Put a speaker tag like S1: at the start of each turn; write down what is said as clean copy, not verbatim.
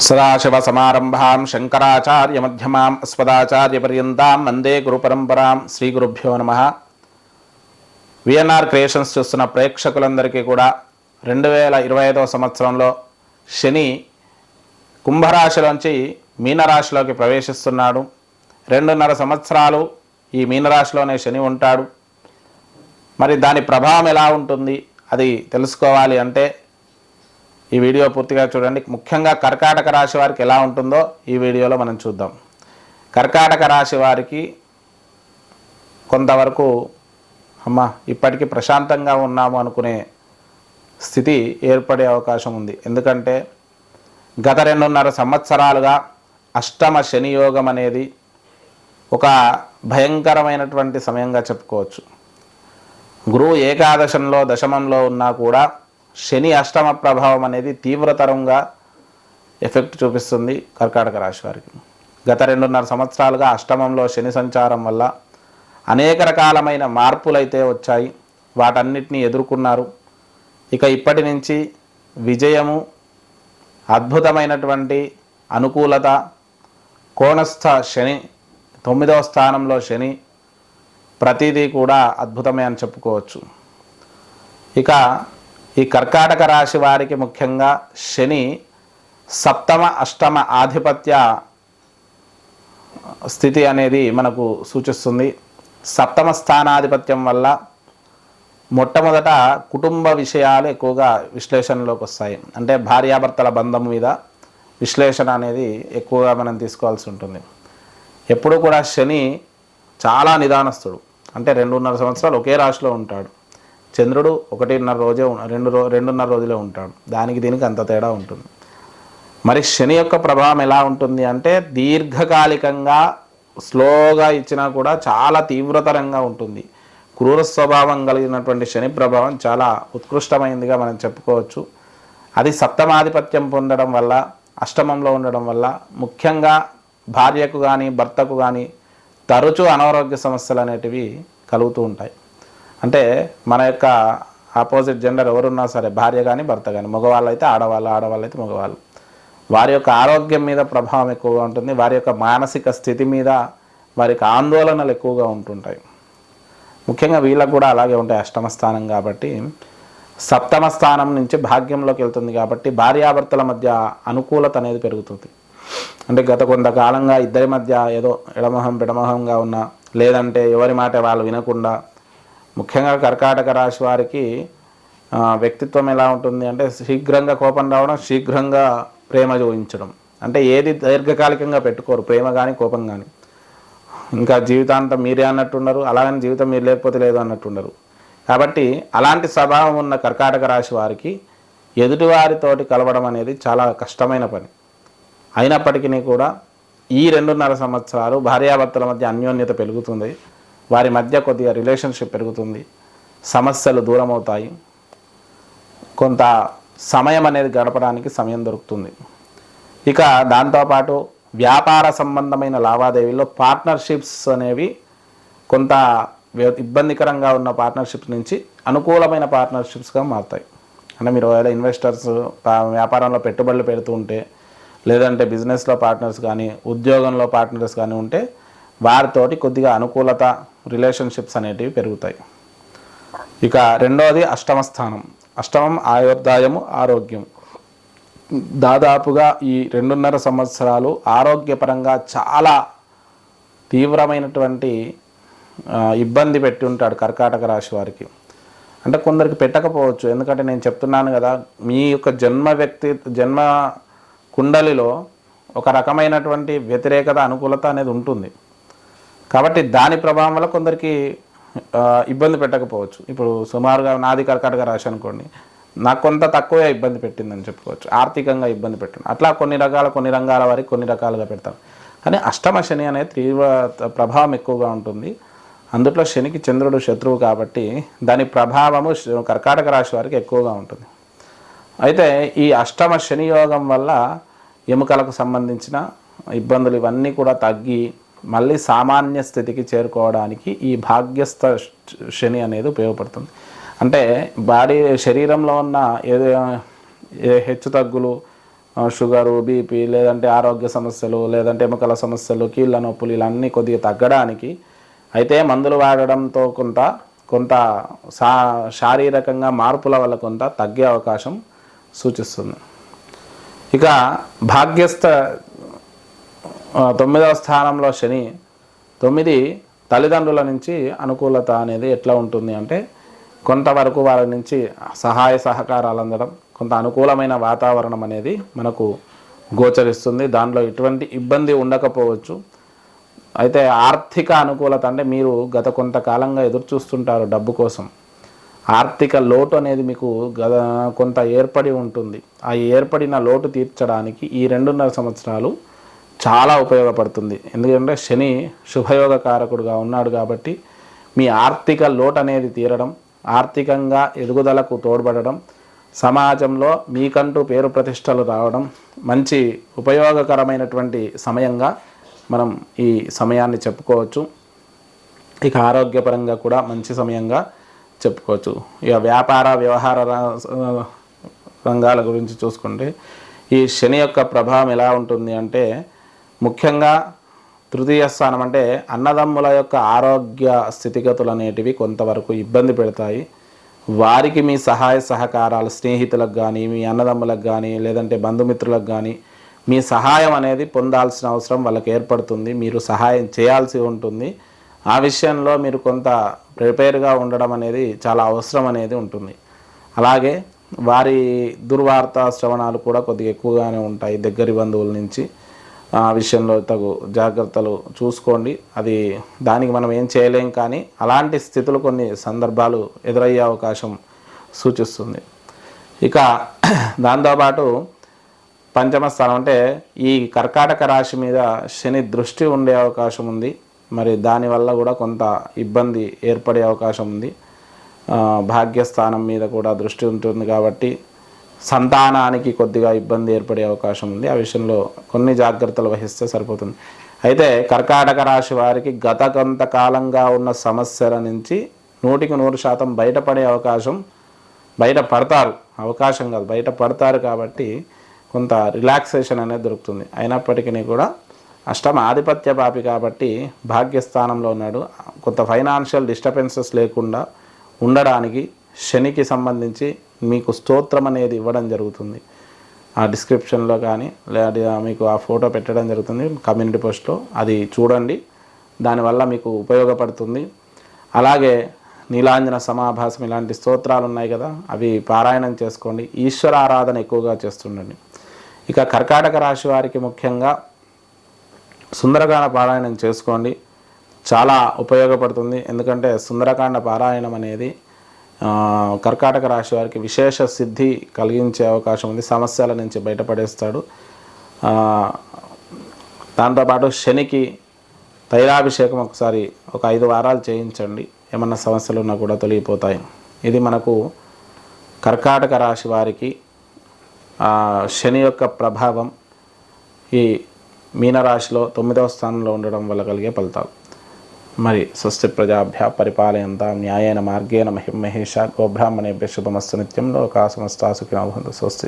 S1: సదాశివసమారంభాం శంకరాచార్యమధ్యమాం అస్మదాచార్యపర్యంతాం వందే గురుపరంపరాం. శ్రీ గురుభ్యో నమః. VNR creations చూస్తున్న ప్రేక్షకులందరికీ కూడా 2025వ సంవత్సరంలో శని కుంభరాశిలోంచి మీనరాశిలోకి ప్రవేశిస్తున్నాడు. 2.5 సంవత్సరాలు ఈ మీనరాశిలోనే శని ఉంటాడు. మరి దాని ప్రభావం ఎలా ఉంటుంది అది తెలుసుకోవాలి అంటే ఈ వీడియో పూర్తిగా చూడండి. ముఖ్యంగా కర్కాటక రాశి వారికి ఎలా ఉంటుందో ఈ వీడియోలో మనం చూద్దాం. కర్కాటక రాశి వారికి కొంతవరకు ఇప్పటికీ ప్రశాంతంగా ఉన్నాము అనుకునే స్థితి ఏర్పడే అవకాశం ఉంది. ఎందుకంటే గత 2.5 సంవత్సరాలుగా అష్టమ శని యోగం అనేది ఒక భయంకరమైనటువంటి సమయంగా చెప్పుకోవచ్చు. గురువు ఏకాదశంలో దశమంలో ఉన్నా కూడా శని అష్టమ ప్రభావం అనేది తీవ్రతరంగా ఎఫెక్ట్ చూపిస్తుంది కర్కాటక రాశి వారికి. గత 2.5 సంవత్సరాలుగా అష్టమంలో శని సంచారం వల్ల అనేక రకాలమైన మార్పులైతే వచ్చాయి. వాటన్నిటినీ ఎదుర్కొన్నారు. ఇక ఇప్పటి నుంచి విజయము, అద్భుతమైనటువంటి అనుకూలత, కోణస్థ శని, 9వ స్థానంలో శని, ప్రతిదీ కూడా అద్భుతమే అని చెప్పుకోవచ్చు. ఇక ఈ కర్కాటక రాశి వారికి ముఖ్యంగా శని సప్తమ అష్టమ ఆధిపత్య స్థితి అనేది మనకు సూచిస్తుంది. సప్తమ స్థానాధిపత్యం వల్ల మొట్టమొదట కుటుంబ విషయాలు ఎక్కువగా విశ్లేషణలోకి వస్తాయి. అంటే భార్యాభర్తల బంధం మీద విశ్లేషణ అనేది ఎక్కువగా మనం తీసుకోవాల్సి ఉంటుంది. ఎప్పుడూ కూడా శని చాలా నిదానస్తుడు. అంటే 2.5 సంవత్సరాలు ఒకే రాశిలో ఉంటాడు. చంద్రుడు 2.5 రోజులే ఉంటాడు. దానికి దీనికి అంత తేడా ఉంటుంది. మరి శని యొక్క ప్రభావం ఎలా ఉంటుంది అంటే దీర్ఘకాలికంగా స్లోగా ఇచ్చినా కూడా చాలా తీవ్రతరంగా ఉంటుంది. క్రూర స్వభావం కలిగినటువంటి శని ప్రభావం చాలా ఉత్కృష్టమైందిగా మనం చెప్పుకోవచ్చు. అది సప్తమాధిపత్యం పొందడం వల్ల, అష్టమంలో ఉండడం వల్ల ముఖ్యంగా భార్యకు కానీ భర్తకు కానీ తరచూ అనారోగ్య సమస్యలు అనేటివి కలుగుతూ ఉంటాయి. అంటే మన యొక్క ఆపోజిట్ జెండర్ ఎవరున్నా సరే, భార్య కానీ భర్త కానీ, మగవాళ్ళు అయితే ఆడవాళ్ళు, ఆడవాళ్ళు అయితే మగవాళ్ళు, వారి యొక్క ఆరోగ్యం మీద ప్రభావం ఎక్కువగా ఉంటుంది. వారి యొక్క మానసిక స్థితి మీద వారికి ఆందోళనలు ఎక్కువగా ఉంటుంటాయి. ముఖ్యంగా వీళ్ళకు కూడా అలాగే ఉంటాయి. అష్టమ స్థానం కాబట్టి సప్తమ స్థానం నుంచి భాగ్యంలోకి వెళ్తుంది కాబట్టి భార్యాభర్తల మధ్య అనుకూలత అనేది పెరుగుతుంది. అంటే గత కొంతకాలంగా ఇద్దరి మధ్య ఏదో ఎడమొహం పిడమొహంగా ఉన్నా, లేదంటే ఎవరి మాట వాళ్ళు వినకుండా, ముఖ్యంగా కర్కాటక రాశి వారికి వ్యక్తిత్వం ఎలా ఉంటుంది అంటే శీఘ్రంగా కోపం రావడం, శీఘ్రంగా ప్రేమ చూపించడం. అంటే ఏది దీర్ఘకాలికంగా పెట్టుకోరు, ప్రేమ కానీ కోపం కానీ. ఇంకా జీవితాంతం మీరే అన్నట్టున్నారు, అలాగని జీవితం మీరు లేకపోతే లేదు అన్నట్టున్నారు. కాబట్టి అలాంటి స్వభావం ఉన్న కర్కాటక రాశి వారికి ఎదుటివారితోటి కలవడం అనేది చాలా కష్టమైన పని. అయినప్పటికీ కూడా ఈ 2.5 సంవత్సరాలు భార్యాభర్తల మధ్య అన్యోన్యత పెరుగుతుంది. వారి మధ్య కొద్దిగా రిలేషన్షిప్ పెరుగుతుంది. సమస్యలు దూరం అవుతాయి. కొంత సమయం అనేది గడపడానికి సమయం దొరుకుతుంది. ఇక దాంతోపాటు వ్యాపార సంబంధమైన లావాదేవీల్లో పార్ట్నర్షిప్స్ అనేవి కొంత ఇబ్బందికరంగా ఉన్న పార్ట్నర్షిప్స్ నుంచి అనుకూలమైన పార్ట్నర్షిప్స్గా మారుతాయి. అంటే మీరు ఏదైనా ఇన్వెస్టర్స్ వ్యాపారంలో పెట్టుబడులు పెడుతూ ఉంటే, లేదంటే బిజినెస్లో పార్ట్నర్స్ కానీ, ఉద్యోగంలో పార్ట్నర్స్ కానీ ఉంటే వారితోటి కొద్దిగా అనుకూలత, రిలేషన్షిప్స్ అనేటివి పెరుగుతాయి. ఇక రెండవది అష్టమ స్థానం. అష్టమం ఆయుర్దాయము, ఆరోగ్యం. దాదాపుగా ఈ 2.5 సంవత్సరాలు ఆరోగ్యపరంగా చాలా తీవ్రమైనటువంటి ఇబ్బంది పెట్టి ఉంటాడు కర్కాటక రాశి వారికి. అంటే కొందరికి పెట్టకపోవచ్చు. ఎందుకంటే నేను చెప్తున్నాను కదా, మీ యొక్క జన్మ కుండలిలో ఒక రకమైనటువంటి వ్యతిరేకత, అనుకూలత అనేది ఉంటుంది. కాబట్టి దాని ప్రభావం వల్ల కొందరికి ఇబ్బంది పెట్టకపోవచ్చు. ఇప్పుడు సుమారుగా నాది కర్కాటక రాశి అనుకోండి, నాకు కొంత తక్కువే ఇబ్బంది పెట్టిందని చెప్పుకోవచ్చు. ఆర్థికంగా ఇబ్బంది పెట్టింది. అట్లా కొన్ని రంగాల వారికి కొన్ని రకాలుగా పెడతారు. కానీ అష్టమ శని అనేది తీవ్ర ప్రభావం ఎక్కువగా ఉంటుంది. అందులో శనికి చంద్రుడు శత్రువు కాబట్టి దాని ప్రభావము కర్కాటక రాశి వారికి ఎక్కువగా ఉంటుంది. అయితే ఈ అష్టమ శని యోగం వల్ల ఎముకలకు సంబంధించిన ఇబ్బందులు ఇవన్నీ కూడా తగ్గి మళ్ళీ సామాన్య స్థితికి చేరుకోవడానికి ఈ భాగ్యస్థ శని అనేది ఉపయోగపడుతుంది. అంటే శరీరంలో ఉన్న హెచ్చు తగ్గులు, షుగరు, బీపీ, లేదంటే ఆరోగ్య సమస్యలు, లేదంటే ఎముకల సమస్యలు, కీళ్ళ నొప్పులు ఇలా కొద్దిగా తగ్గడానికి అయితే మందులు వాడడంతో కొంత శారీరకంగా మార్పుల వల్ల కొంత తగ్గే అవకాశం సూచిస్తుంది. ఇక భాగ్యస్థ 9వ స్థానంలో శని. 9 తల్లిదండ్రుల నుంచి అనుకూలత అనేది ఎట్లా ఉంటుంది అంటే కొంతవరకు వాళ్ళ నుంచి సహాయ సహకారాలు అందడం, కొంత అనుకూలమైన వాతావరణం అనేది మనకు గోచరిస్తుంది. దాంట్లో ఎటువంటి ఇబ్బంది ఉండకపోవచ్చు. అయితే ఆర్థిక అనుకూలత అంటే మీరు గత కొంతకాలంగా ఎదురు చూస్తుంటారు డబ్బు కోసం. ఆర్థిక లోటు అనేది మీకు కొంత ఏర్పడి ఉంటుంది. ఆ ఏర్పడిన లోటు తీర్చడానికి ఈ 2.5 సంవత్సరాలు చాలా ఉపయోగపడుతుంది. ఎందుకంటే శని శుభయోగ కారకుడుగా ఉన్నాడు కాబట్టి మీ ఆర్థిక లోటు అనేది తీరడం, ఆర్థికంగా ఎదుగుదలకు తోడ్పడడం, సమాజంలో మీకంటూ పేరు ప్రతిష్టలు రావడం మంచి ఉపయోగకరమైనటువంటి సమయంగా మనం ఈ సమయాన్ని చెప్పుకోవచ్చు. ఇక ఆరోగ్యపరంగా కూడా మంచి సమయంగా చెప్పుకోవచ్చు. ఇక వ్యాపార వ్యవహార రంగాల గురించి చూసుకుంటే ఈ శని యొక్క ప్రభావం ఎలా ఉంటుంది అంటే ముఖ్యంగా తృతీయ స్థానం అంటే అన్నదమ్ముల యొక్క ఆరోగ్య స్థితిగతులు అనేటివి కొంతవరకు ఇబ్బంది పెడతాయి. వారికి మీ సహాయ సహకారాలు స్నేహితులకు కానీ, మీ అన్నదమ్ములకు కానీ, లేదంటే బంధుమిత్రులకు కానీ మీ సహాయం అనేది పొందాల్సిన అవసరం వాళ్ళకి ఏర్పడుతుంది. మీరు సహాయం చేయాల్సి ఉంటుంది. ఆ విషయంలో మీరు కొంత ప్రిపేర్గా ఉండడం అనేది చాలా అవసరం అనేది ఉంటుంది. అలాగే వారి దుర్వార్త శ్రవణాలు కూడా కొద్దిగా ఎక్కువగానే ఉంటాయి దగ్గరి బంధువుల నుంచి. ఆ విషయంలో తగు జాగ్రత్తలు చూసుకోండి. అది దానికి మనం ఏం చేయలేం, కానీ అలాంటి స్థితులు కొన్ని సందర్భాలు ఎదురయ్యే అవకాశం సూచిస్తుంది. ఇక దాంతోపాటు పంచమ స్థానం అంటే ఈ కర్కాటక రాశి మీద శని దృష్టి ఉండే అవకాశం ఉంది. మరి దానివల్ల కూడా కొంత ఇబ్బంది ఏర్పడే అవకాశం ఉంది. భాగ్యస్థానం మీద కూడా దృష్టి ఉంటుంది కాబట్టి సంతానానికి కొద్దిగా ఇబ్బంది ఏర్పడే అవకాశం ఉంది. ఆ విషయంలో కొన్ని జాగ్రత్తలు వహిస్తే సరిపోతుంది. అయితే కర్కాటక రాశి వారికి గత కొంతకాలంగా ఉన్న సమస్యల నుంచి 100% బయటపడే బయటపడతారు కాబట్టి కొంత రిలాక్సేషన్ అనేది దొరుకుతుంది. అయినప్పటికీ కూడా అష్టమ ఆధిపత్య పాపి కాబట్టి భాగ్యస్థానంలో ఉన్నాడు. కొంత ఫైనాన్షియల్ డిస్టర్బెన్సెస్ లేకుండా ఉండడానికి శనికి సంబంధించి మీకు స్తోత్రం అనేది ఇవ్వడం జరుగుతుంది. ఆ డిస్క్రిప్షన్లో కానీ లేదా మీకు ఆ ఫోటో పెట్టడం జరుగుతుంది కమ్యూనిటీ పోస్ట్లో. అది చూడండి, దానివల్ల మీకు ఉపయోగపడుతుంది. అలాగే నీలాంజన సమాభాసం ఇలాంటి స్తోత్రాలు ఉన్నాయి కదా, అవి పారాయణం చేసుకోండి. ఈశ్వర ఆరాధన ఎక్కువగా చేస్తుండండి. ఇక కర్కాటక రాశి వారికి ముఖ్యంగా సుందరకాండ పారాయణం చేసుకోండి, చాలా ఉపయోగపడుతుంది. ఎందుకంటే సుందరకాండ పారాయణం అనేది కర్కాటక రాశి వారికి విశేష సిద్ధి కలిగించే అవకాశం ఉంది. సమస్యల నుంచి బయటపడేస్తాడు. దాంతోపాటు శనికి తైలాభిషేకం ఒకసారి ఒక 5 వారాలు చేయించండి. ఏమన్నా సమస్యలు ఉన్నా కూడా తొలగిపోతాయి. ఇది మనకు కర్కాటక రాశి వారికి శని యొక్క ప్రభావం ఈ మీనరాశిలో 9వ స్థానంలో ఉండడం వల్ల కలిగే ఫలితాలు. మరి స్వస్తి ప్రజాభ్య పరిపాలయంతాం న్యాయేన మార్గేణ మహిమహేష గోబ్రాహ్మణేభ్య శుభమస్తు నిత్యం లోకా సమస్తా సుఖినో భవంతు. స్వస్తి.